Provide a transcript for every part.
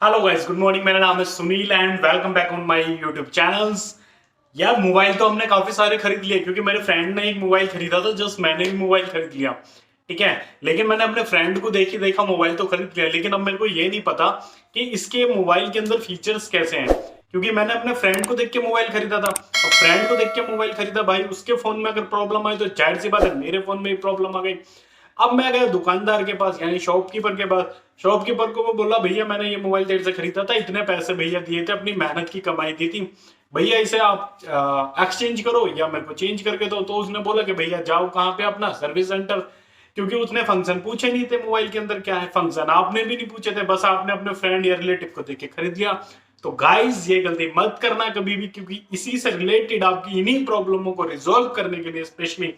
Hello guys, good morning. मेरा नाम है Sunil and welcome back on my YouTube channels. यार, मोबाइल तो हमने काफी सारे खरीद लिए क्योंकि मेरे फ्रेंड ने एक मोबाइल खरीदा था, जस्ट मैंने भी मोबाइल खरीद लिया। ठीक है, लेकिन मैंने अपने फ्रेंड को देखा मोबाइल तो खरीद लिया, लेकिन अब मेरे को ये नहीं पता कि इसके मोबाइल के अंदर फीचर्स कैसे हैं। क्योंकि मैंने अपने फ्रेंड को देख के मोबाइल खरीदा था और फ्रेंड को देख के मोबाइल खरीदा, भाई उसके फोन में अगर प्रॉब्लम आई तो जाहिर सी बात है मेरे फोन में भी प्रॉब्लम आ गई। अब मैं गया दुकानदार के पास, यानी शॉपकीपर के पास। शॉपकीपर को वो बोला, भैया मैंने ये मोबाइल तेरे से खरीदा था, इतने पैसे भैया दिए थे, अपनी मेहनत की कमाई दी थी, भैया इसे आप एक्सचेंज करो या मेरे को चेंज करके दो। तो उसने बोला कि भैया जाओ कहाँ पे, अपना सर्विस सेंटर। क्योंकि उसने फंक्शन पूछे नहीं थे मोबाइल के अंदर क्या है फंक्शन, आपने भी नहीं पूछे थे, बस आपने अपने फ्रेंड या रिलेटिव को देख के खरीद लिया। तो गाइस, ये गलती मत करना कभी भी, क्योंकि इसी से रिलेटेड आपकी इन्हीं प्रॉब्लमों को रिजोल्व करने के लिए स्पेशली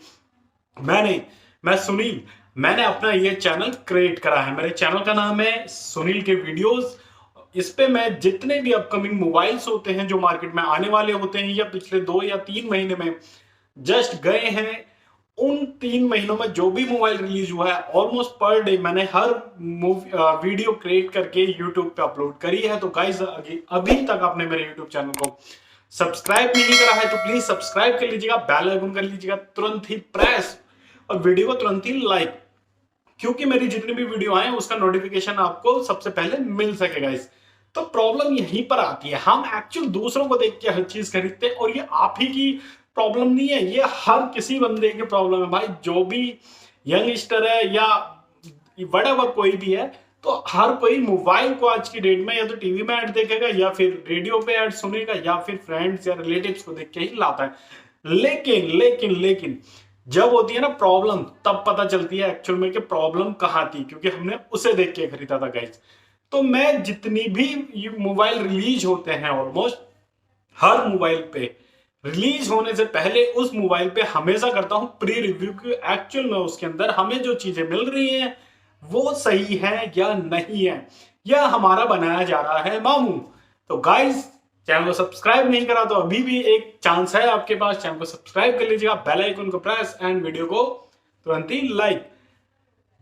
मैं सुनील, मैंने अपना ये चैनल क्रिएट करा है। मेरे चैनल का नाम है सुनील के वीडियोस। इस पे मैं जितने भी अपकमिंग मोबाइल्स होते हैं जो मार्केट में आने वाले होते हैं या पिछले 2 या 3 महीने में जस्ट गए हैं, उन 3 महीनों में जो भी मोबाइल रिलीज हुआ है, ऑलमोस्ट पर डे मैंने हर वीडियो क्रिएट करके यूट्यूब पे अपलोड करी है। तो गाइस, अभी तक आपने मेरे यूट्यूब चैनल को सब्सक्राइब नहीं करा है तो प्लीज सब्सक्राइब कर लीजिएगा, बेल आइकन कर लीजिएगा तुरंत ही प्रेस, और वीडियो को तुरंत ही लाइक, क्योंकि मेरी जितनी भी वीडियो आए उसका नोटिफिकेशन आपको सबसे पहले मिल सकेगा। इस तो प्रॉब्लम यहीं पर आती है, हम एक्चुअल दूसरों को देख के हर चीज खरीदते हैं, और ये आप ही की प्रॉब्लम नहीं है, ये हर किसी बंदे की प्रॉब्लम है भाई। जो भी यंगस्टर है या वटेवर कोई भी है, तो हर कोई मोबाइल को आज की डेट में या तो टीवी में ऐड देखेगा या फिर रेडियो पे ऐड सुनेगा या फिर फ्रेंड्स या रिलेटिव्स को देख के ही लाता है। लेकिन जब होती है ना प्रॉब्लम, तब पता चलती है एक्चुअल में कि प्रॉब्लम कहां थी, क्योंकि हमने उसे देख के खरीदा था गाइस। तो मैं जितनी भी मोबाइल रिलीज होते हैं, ऑलमोस्ट हर मोबाइल पे रिलीज होने से पहले उस मोबाइल पे हमेशा करता हूं प्री रिव्यू की, एक्चुअल में उसके अंदर हमें जो चीजें मिल रही हैं वो सही है या नहीं है, या हमारा बनाया जा रहा है मामू। तो गाइस, चैनल को सब्सक्राइब नहीं करा तो अभी भी एक चांस है आपके पास, चैनल को सब्सक्राइब कर लीजिएगा, बेल आइकन को प्रेस एंड वीडियो को तुरंत ही लाइक।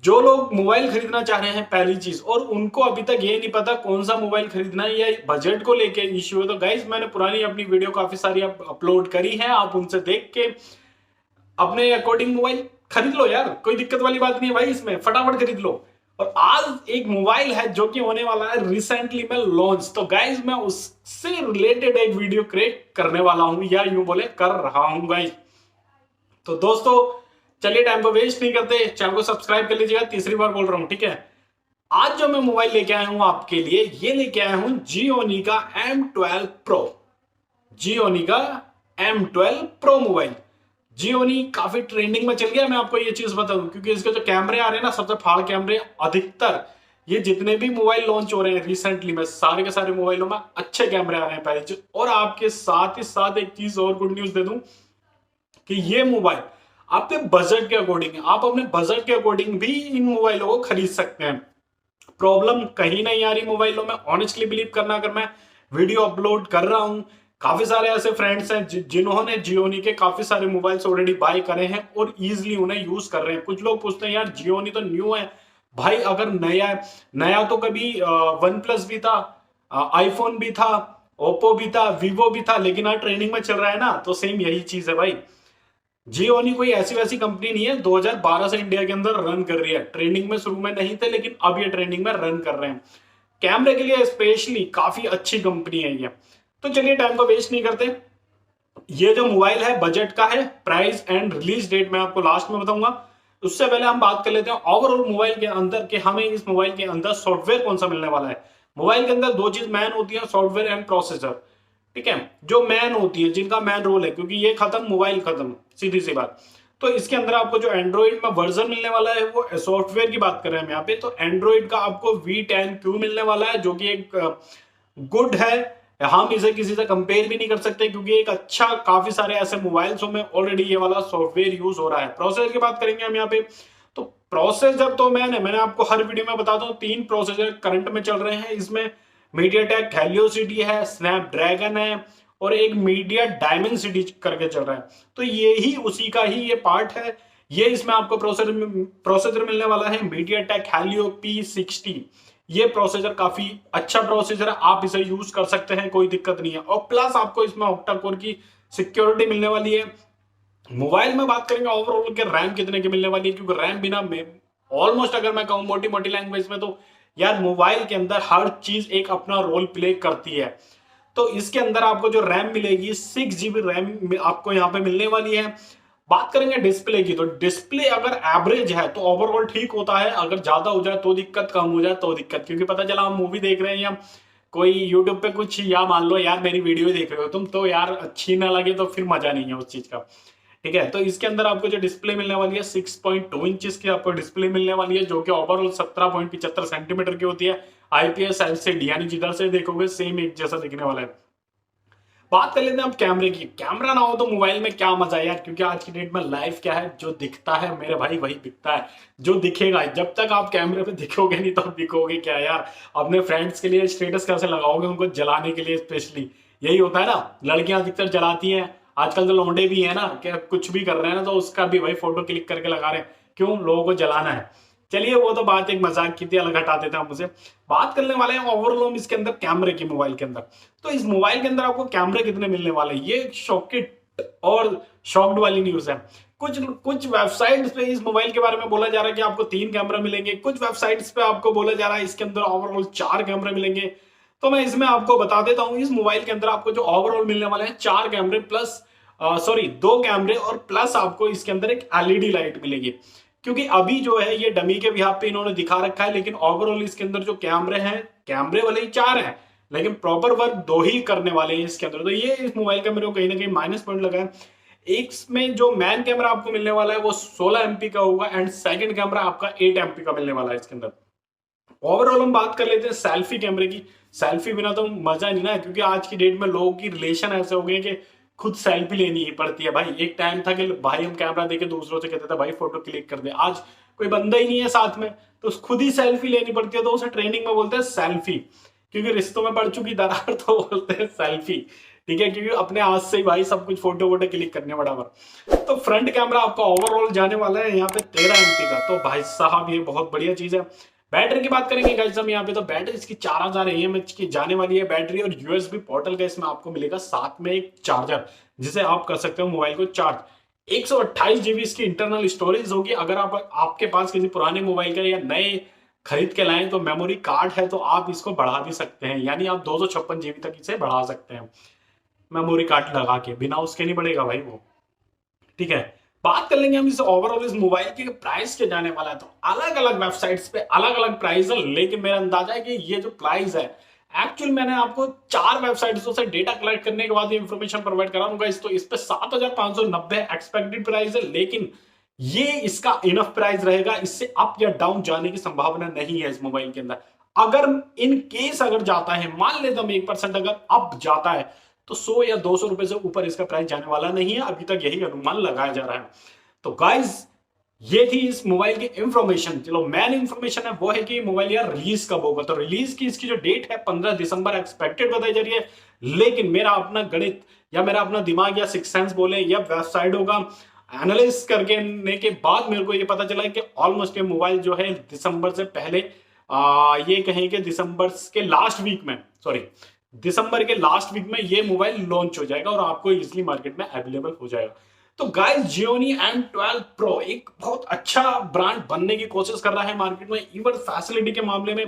जो लोग मोबाइल खरीदना चाह रहे हैं पहली चीज, और उनको अभी तक ये नहीं पता कौन सा मोबाइल खरीदना है या बजट को लेके इश्यू है, तो गाइस मैंने पुरानी अपनी वीडियो काफी सारी अपलोड करी है, आप उनसे देख के अपने अकॉर्डिंग मोबाइल खरीद लो यार, कोई दिक्कत वाली बात नहीं है भाई, इसमें फटाफट खरीद लो। और आज एक मोबाइल है जो कि होने वाला है रिसेंटली में लॉन्च, तो गाइस मैं उससे रिलेटेड एक वीडियो क्रिएट करने वाला हूं, या यूं बोले कर रहा हूं गाइस। तो दोस्तों, चलिए टाइम को वेस्ट नहीं करते, चैनल को सब्सक्राइब कर लीजिएगा, तीसरी बार बोल रहा हूं, ठीक है। आज जो मैं मोबाइल लेके आया हूं आपके लिए, ये लेके आया हूं जियोनी का M12 प्रो। जियोनी का M12 प्रो मोबाइल। जियोनी काफी ट्रेंडिंग में चल गया, मैं आपको ये चीज बताऊं, क्योंकि इसके जो कैमरे आ रहे हैं ना, सबसे फाड़ कैमरे, अधिकतर ये जितने भी मोबाइल लॉन्च हो रहे हैं रिसेंटली में, सारे के सारे मोबाइलों में अच्छे कैमरे आ रहे हैं पहले चीज। और आपके साथ ही साथ एक चीज और गुड न्यूज दे दूं कि ये मोबाइल आपके बजट के अकॉर्डिंग है, आप अपने बजट के अकॉर्डिंग भी इन मोबाइलों को खरीद सकते हैं। प्रॉब्लम कहीं नहीं आ रही मोबाइलों में, ऑनेस्टली बिलीव करना। अगर मैं वीडियो अपलोड कर रहा हूं, काफी सारे ऐसे फ्रेंड्स हैं जिन्होंने जियोनी के काफी सारे मोबाइल्स ऑलरेडी बाय करे हैं और इजीली उन्हें यूज कर रहे हैं। कुछ लोग पूछते हैं यार जियोनी तो न्यू है, भाई अगर नया नया तो कभी वन प्लस भी था, आईफोन भी था, ओप्पो भी था, वीवो भी था, लेकिन आज ट्रेंडिंग में चल रहा है ना, तो सेम यही चीज है भाई। जियोनी कोई ऐसी वैसी कंपनी नहीं है, 2012 से इंडिया के अंदर रन कर रही है। ट्रेंडिंग में शुरू में नहीं थे, लेकिन अब ये ट्रेंडिंग में रन कर रहे हैं। कैमरे के लिए स्पेशली काफी अच्छी कंपनी है ये। तो चलिए टाइम को वेस्ट नहीं करते, ये जो मोबाइल है बजट का है, प्राइस एंड रिलीज डेट मैं आपको लास्ट में बताऊंगा। उससे पहले हम बात कर लेते हैं ओवरऑल मोबाइल के अंदर कि हमें इस मोबाइल के अंदर सॉफ्टवेयर कौन सा मिलने वाला है। मोबाइल के अंदर दो चीज मैन होती है, सॉफ्टवेयर एंड प्रोसेसर, ठीक है। जो मैन होती है, जिनका मैन रोल है, क्योंकि ये खत्म मोबाइल खत्म, सीधी सी बात। तो इसके अंदर आपको जो एंड्रॉइड में वर्जन मिलने वाला है, वो सॉफ्टवेयर की बात कर रहे हैं हम यहाँ पे, तो एंड्रॉइड का आपको V10Q मिलने वाला है, जो कि एक गुड है। हम इसे किसी से कंपेयर भी नहीं कर सकते, क्योंकि एक अच्छा, काफी सारे ऐसे मोबाइल्स में ऑलरेडी ये वाला सॉफ्टवेयर यूज हो रहा है। प्रोसेसर की बात करेंगे हम यहाँ पे, तो प्रोसेसर तो मैंने आपको हर वीडियो में बताता हूँ, 3 प्रोसेसर करंट में चल रहे हैं इसमें। मीडियाटेक हेलियो सिटी है, स्नैपड्रैगन है, और एक मीडिया डायमेंसिटी करके चल रहा है। तो ये ही उसी का ही ये पार्ट है। ये इसमें आपको प्रोसेसर मिलने वाला है मीडियाटेक हेलियो P60। ये प्रोसेसर काफी अच्छा प्रोसेसर है, आप इसे यूज कर सकते हैं, कोई दिक्कत नहीं है। और प्लस आपको इसमें ऑक्टा कोर की सिक्योरिटी मिलने वाली है। मोबाइल में बात करेंगे ओवरऑल के रैम कितने की मिलने वाली है, क्योंकि रैम बिना ऑलमोस्ट अगर मैं कहूँ मोटी मोटी लैंग्वेज में, तो यार मोबाइल के अंदर हर चीज एक अपना रोल प्ले करती है। तो इसके अंदर आपको जो रैम मिलेगी 6 GB रैम आपको यहाँ पे मिलने वाली है। बात करेंगे डिस्प्ले की, तो डिस्प्ले अगर एवरेज है तो ओवरऑल ठीक होता है, अगर ज्यादा हो जाए तो दिक्कत, कम हो जाए तो दिक्कत, क्योंकि पता चला हम मूवी देख रहे हैं या कोई यूट्यूब पे कुछ, या मान लो यार मेरी वीडियो देख रहे हो तुम, तो यार अच्छी ना लगे तो फिर मजा नहीं है उस चीज का। ठीक है, तो इसके अंदर आपको जो डिस्प्ले मिलने वाली है 6.2 इंचेस की आपको डिस्प्ले मिलने वाली है, जो कि ओवरऑल 17.75 सेंटीमीटर की होती है। IPS LCD, यानी जिधर से देखोगे सेम एक जैसा दिखने वाला है। बात कर लेते हैं अब कैमरे की। कैमरा ना हो तो मोबाइल में क्या मजा है यार, क्योंकि आज की डेट में लाइफ क्या है, जो दिखता है मेरे भाई वही बिकता है, जो दिखेगा। जब तक आप कैमरे पे दिखोगे नहीं तो दिखोगे क्या यार। अपने फ्रेंड्स के लिए स्टेटस कैसे लगाओगे, उनको जलाने के लिए स्पेशली, यही होता है ना। लड़कियां अधिकतर जलाती हैं, आजकल तो लौंडे भी है ना, क्या कुछ भी कर रहे हैं ना तो उसका भी भाई फोटो क्लिक करके लगा रहे हैं, क्यों, लोगों को जलाना है। चलिए वो तो बात एक मजाक की थी, अलग हटा देते हैं हम उसे। बात करने वाले हैं ओवरऑल इसके अंदर कैमरे की, मोबाइल के अंदर। तो इस मोबाइल के अंदर आपको कैमरे कितने मिलने वाले हैं, ये शॉकेट और शॉक्ड वाली न्यूज है। कुछ कुछ वेबसाइट्स पे इस मोबाइल के बारे में बोला जा रहा है कि आपको 3 कैमरा मिलेंगे, कुछ वेबसाइट्स पे आपको बोला जा रहा है इसके अंदर ओवरऑल 4 कैमरे मिलेंगे। तो मैं इसमें आपको बता देता हूं, इस मोबाइल के अंदर आपको जो ओवरऑल मिलने वाले हैं 4 कैमरे प्लस, सॉरी 2 कैमरे, और प्लस आपको इसके अंदर एक LED लाइट मिलेगी। क्योंकि अभी जो है ये डमी के बिहाफ पे इन्होंने दिखा रखा है, लेकिन ओवरऑल इसके अंदर जो कैमरे हैं, कैमरे वाले ही 4 हैं, लेकिन प्रॉपर वर्क 2 ही करने वाले हैं इसके अंदर। तो ये इस मोबाइल का मेरे को कहीं ना कहीं माइनस पॉइंट लगा है। एक में जो मेन कैमरा आपको मिलने वाला है वो 16 MP का होगा, एंड सेकंड कैमरा आपका 8 MP का मिलने वाला है इसके अंदर। ओवरऑल हम बात कर लेते हैं सेल्फी कैमरे की। सेल्फी बिना तो मजा नहीं ना, क्योंकि आज की डेट में लोगों की रिलेशन ऐसे हो गए कि खुद सेल्फी लेनी ही पड़ती है भाई। एक टाइम था कि भाई हम कैमरा देके दूसरों से कहते थे भाई फोटो क्लिक कर दे, आज कोई बंदा ही नहीं है साथ में, तो खुद ही सेल्फी लेनी पड़ती है। तो उसे ट्रेनिंग में बोलते हैं सेल्फी, क्योंकि रिश्तों में पड़ चुकी दरार तो बोलते हैं सेल्फी। ठीक है, क्योंकि अपने हाथ से ही भाई सब कुछ फोटो वोटो क्लिक करने बराबर। तो फ्रंट कैमरा आपका ओवरऑल जाने वाला है यहाँ पे 13 MP का, तो भाई साहब ये बहुत बढ़िया चीज है। बैटरी की बात करेंगे गाइस हम यहाँ पे, तो बैटरी इसकी 4000 AMH की जाने वाली है बैटरी, और USB पोर्टल का इसमें आपको मिलेगा साथ में एक चार्जर, जिसे आप कर सकते हो मोबाइल को चार्ज। 128 GB इसकी इंटरनल स्टोरेज होगी। अगर आप आपके पास किसी पुराने मोबाइल का या नए खरीद के लाएं तो मेमोरी कार्ड है, तो आप इसको बढ़ा भी सकते हैं, यानी आप 256 GB तक इसे बढ़ा सकते हैं मेमोरी कार्ड लगा के, बिना उसके नहीं बढ़ेगा भाई वो। ठीक है, बात कर लेंगे हम इस ओवरऑल इस मोबाइल के प्राइस के जाने वाला है, तो अलग अलग वेबसाइट्स पे अलग अलग प्राइस है, लेकिन मेरा अंदाजा है कि ये जो प्राइस है, एक्चुअल मैंने आपको 4 वेबसाइट्स से डेटा कलेक्ट करने के बाद इंफॉर्मेशन प्रोवाइड करा दूंगा। तो इस पे 7590 एक्सपेक्टेड प्राइस है, लेकिन ये इसका इनफ प्राइस रहेगा, इससे अप या डाउन जाने की संभावना नहीं है इस मोबाइल के अंदर। अगर इन केस अगर जाता है, मान लेता हूं 1% अगर अप जाता है, तो 100 या 200 रुपए से ऊपर इसका प्राइस जाने वाला नहीं है, अभी तक यही अनुमान लगाया जा रहा है। तो गाइस ये थी इस मोबाइल की इंफॉर्मेशन। चलो मेन इंफॉर्मेशन है वो है कि मोबाइल यार रिलीज कब होगा, तो रिलीज की इसकी जो डेट है 15 दिसंबर एक्सपेक्टेड बताई जा रही है, लेकिन मेरा अपना गणित या मेरा अपना दिमाग या सिक्स सेंस बोले या वेबसाइट होगा एनालिस करने के बाद मेरे को ये पता चला है कि ऑलमोस्ट ये मोबाइल जो है दिसंबर से पहले, ये कहें कि दिसंबर के लास्ट वीक में, सॉरी दिसंबर के लास्ट वीक में ये मोबाइल लॉन्च हो जाएगा और आपको इजीली मार्केट में अवेलेबल हो जाएगा। तो गाइस Gionee M12 Pro एक बहुत अच्छा ब्रांड बनने की कोशिश कर रहा है मार्केट में। इवन फैसिलिटी के मामले में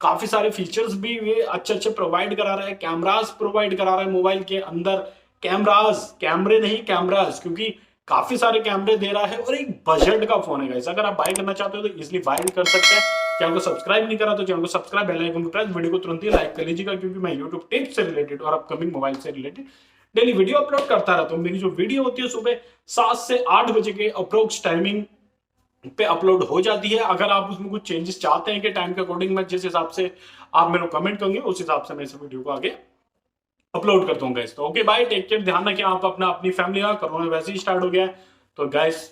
काफी सारे फीचर्स भी ये अच्छे अच्छे प्रोवाइड करा रहा है, कैमरास प्रोवाइड करा रहा है मोबाइल के अंदर, कैमरास, कैमरे नहीं कैमरास, क्योंकि काफी सारे कैमरे दे रहा है, और एक बजट का फोन है गाइस। अगर आप बाय करना चाहते हो तो इजिली बाय भी कर सकते हैं। चैनल को सब्सक्राइब नहीं करा तो चैनल को सब्सक्राइब, बेल आइकन को प्रेस, वीडियो को तुरंत ही लाइक कर लीजिएगा, क्योंकि मैं यूट्यूब टिप्स से रिलेटेड और अपकमिंग मोबाइल से रिलेटेड डेली वीडियो अपलोड करता रहता हूँ। मेरी जो वीडियो होती है सुबह 7 से 8 बजे के अप्रोक्स टाइमिंग पे अपलोड हो जाती है। अगर आप उसमें कुछ चेंजेस चाहते हैं कि टाइम के अकॉर्डिंग, मैं जिस हिसाब से आप मेरे को कमेंट करेंगे उस हिसाब से मैं इस वीडियो को आगे अपलोड कर दूंगा। तो ओके बाय, टेक केयर, ध्यान रखें आप अपना, अपनी फैमिली का। कोरोना वैसे ही स्टार्ट हो गया है, तो गाइस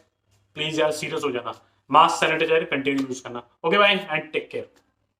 प्लीज यार सीरियस हो जाना, मास्क सैनिटाइजर कंटिन्यू यूज करना। Okay bye and take care.